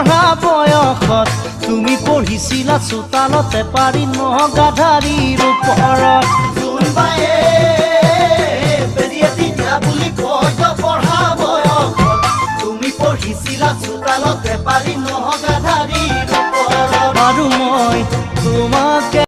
পঢ়া বয়সত তুমি পঢ়িছিলা চোতালতে পাৰি নগাধাৰীৰ ওপৰত জোনবায়ে বেৰিয়েতি দিয়া বুলি কয় পঢ়া বয়সত তুমি পঢ়িছিলা চোতালতে